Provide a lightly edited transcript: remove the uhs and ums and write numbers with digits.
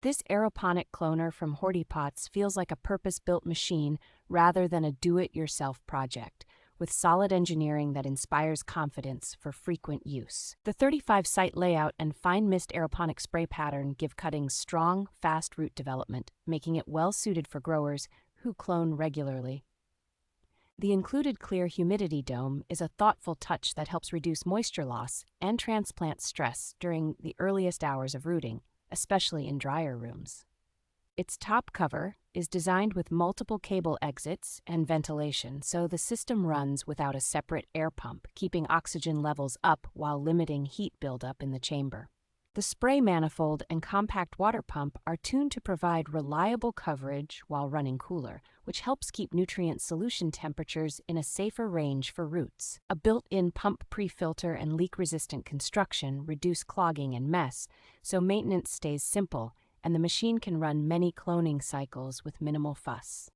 This aeroponic cloner from HORTIPOTS feels like a purpose-built machine rather than a do-it-yourself project, with solid engineering that inspires confidence for frequent use. The 35-site layout and fine mist aeroponic spray pattern give cuttings strong, fast root development, making it well-suited for growers who clone regularly. The included clear humidity dome is a thoughtful touch that helps reduce moisture loss and transplant stress during the earliest hours of rooting, especially in drier rooms. Its top cover is designed with multiple cable exits and ventilation, so the system runs without a separate air pump, keeping oxygen levels up while limiting heat buildup in the chamber. The spray manifold and compact water pump are tuned to provide reliable coverage while running cooler, which helps keep nutrient solution temperatures in a safer range for roots. A built-in pump pre-filter and leak-resistant construction reduce clogging and mess, so maintenance stays simple, and the machine can run many cloning cycles with minimal fuss.